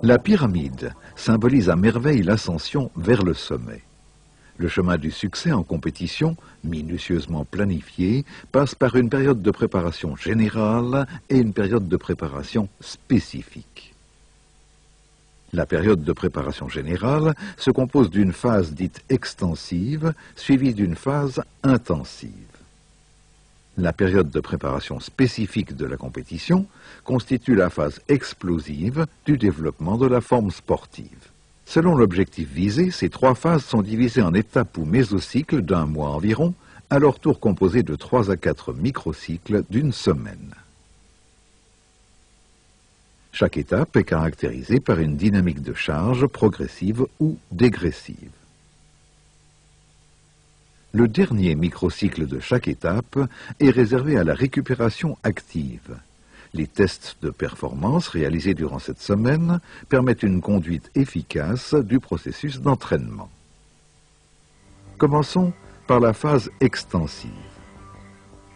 La pyramide symbolise à merveille l'ascension vers le sommet. Le chemin du succès en compétition, minutieusement planifié, passe par une période de préparation générale et une période de préparation spécifique. La période de préparation générale se compose d'une phase dite extensive, suivie d'une phase intensive. La période de préparation spécifique de la compétition constitue la phase explosive du développement de la forme sportive. Selon l'objectif visé, ces trois phases sont divisées en étapes ou mésocycles d'un mois environ, à leur tour composés de 3 à 4 microcycles d'une semaine. Chaque étape est caractérisée par une dynamique de charge progressive ou dégressive. Le dernier microcycle de chaque étape est réservé à la récupération active. Les tests de performance réalisés durant cette semaine permettent une conduite efficace du processus d'entraînement. Commençons par la phase extensive.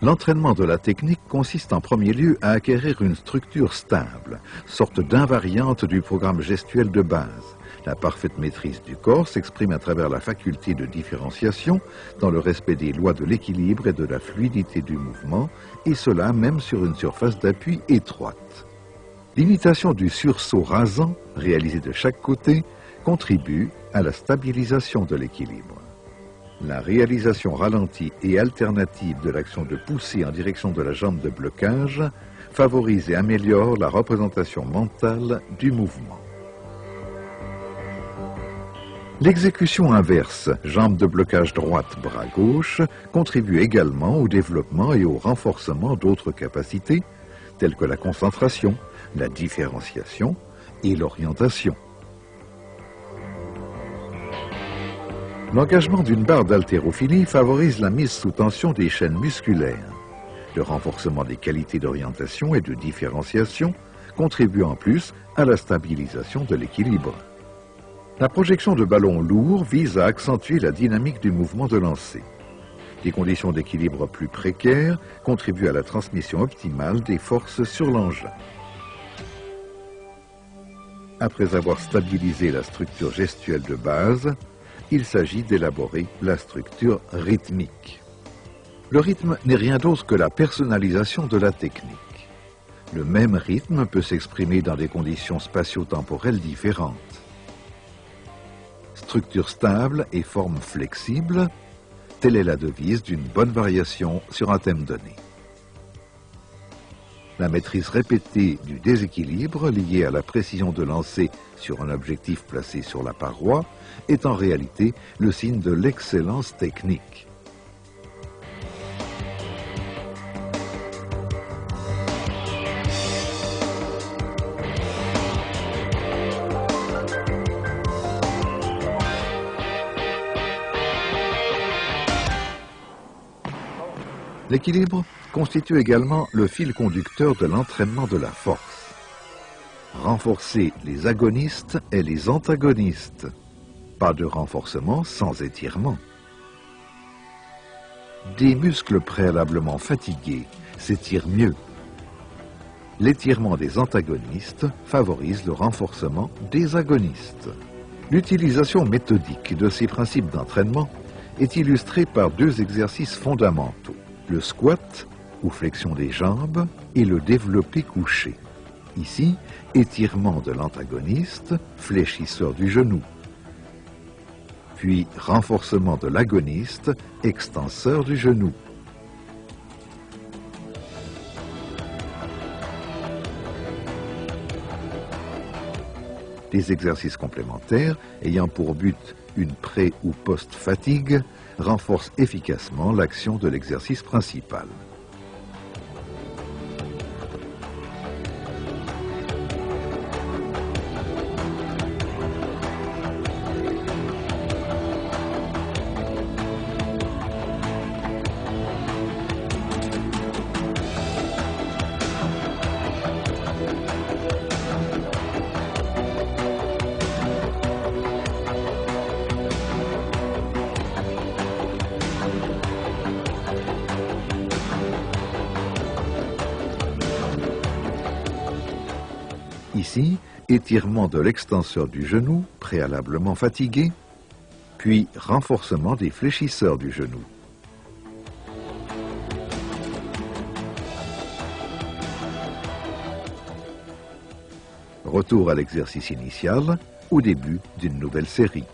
L'entraînement de la technique consiste en premier lieu à acquérir une structure stable, sorte d'invariante du programme gestuel de base. La parfaite maîtrise du corps s'exprime à travers la faculté de différenciation dans le respect des lois de l'équilibre et de la fluidité du mouvement, et cela même sur une surface d'appui étroite. L'imitation du sursaut rasant, réalisé de chaque côté, contribue à la stabilisation de l'équilibre. La réalisation ralentie et alternative de l'action de poussée en direction de la jambe de blocage favorise et améliore la représentation mentale du mouvement. L'exécution inverse, jambe de blocage droite, bras gauche, contribue également au développement et au renforcement d'autres capacités, telles que la concentration, la différenciation et l'orientation. L'engagement d'une barre d'haltérophilie favorise la mise sous tension des chaînes musculaires. Le renforcement des qualités d'orientation et de différenciation contribue en plus à la stabilisation de l'équilibre. La projection de ballons lourds vise à accentuer la dynamique du mouvement de lancer. Les conditions d'équilibre plus précaires contribuent à la transmission optimale des forces sur l'engin. Après avoir stabilisé la structure gestuelle de base, il s'agit d'élaborer la structure rythmique. Le rythme n'est rien d'autre que la personnalisation de la technique. Le même rythme peut s'exprimer dans des conditions spatio-temporelles différentes. Structure stable et forme flexible, telle est la devise d'une bonne variation sur un thème donné. La maîtrise répétée du déséquilibre lié à la précision de lancer sur un objectif placé sur la paroi est en réalité le signe de l'excellence technique. L'équilibre constitue également le fil conducteur de l'entraînement de la force. Renforcer les agonistes et les antagonistes. Pas de renforcement sans étirement. Des muscles préalablement fatigués s'étirent mieux. L'étirement des antagonistes favorise le renforcement des agonistes. L'utilisation méthodique de ces principes d'entraînement est illustrée par 2 exercices fondamentaux. Le squat, ou flexion des jambes, et le développé couché. Ici, étirement de l'antagoniste, fléchisseur du genou. Puis renforcement de l'agoniste, extenseur du genou. Des exercices complémentaires ayant pour but une pré- ou post-fatigue renforcent efficacement l'action de l'exercice principal. Ici, étirement de l'extenseur du genou, préalablement fatigué, puis renforcement des fléchisseurs du genou. Retour à l'exercice initial au début d'une nouvelle série.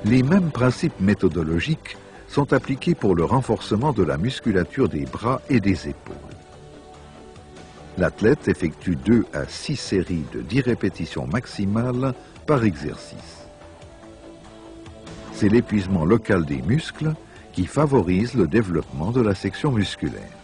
Les mêmes principes méthodologiques sont appliqués pour le renforcement de la musculature des bras et des épaules. L'athlète effectue 2 à 6 séries de 10 répétitions maximales par exercice. C'est l'épuisement local des muscles qui favorise le développement de la section musculaire.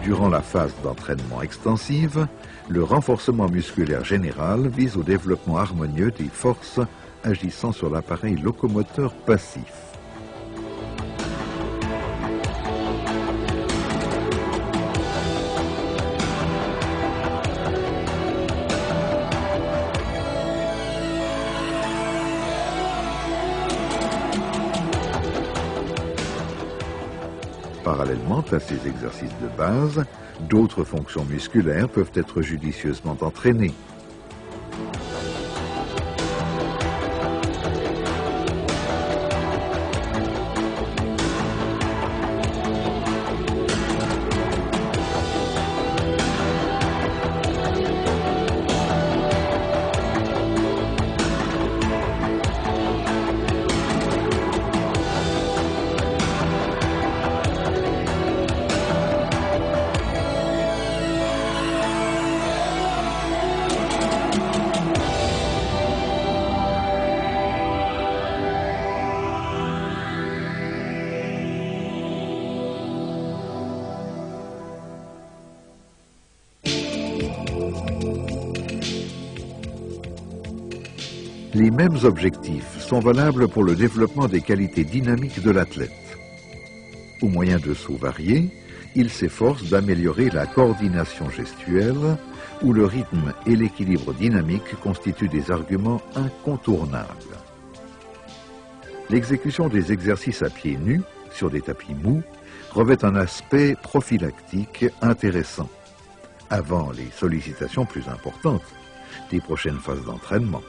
Durant la phase d'entraînement extensive, le renforcement musculaire général vise au développement harmonieux des forces agissant sur l'appareil locomoteur passif. Parallèlement à ces exercices de base, d'autres fonctions musculaires peuvent être judicieusement entraînées. Les mêmes objectifs sont valables pour le développement des qualités dynamiques de l'athlète. Au moyen de sauts variés, il s'efforce d'améliorer la coordination gestuelle, où le rythme et l'équilibre dynamique constituent des arguments incontournables. L'exécution des exercices à pieds nus, sur des tapis mous, revêt un aspect prophylactique intéressant, avant les sollicitations plus importantes des prochaines phases d'entraînement.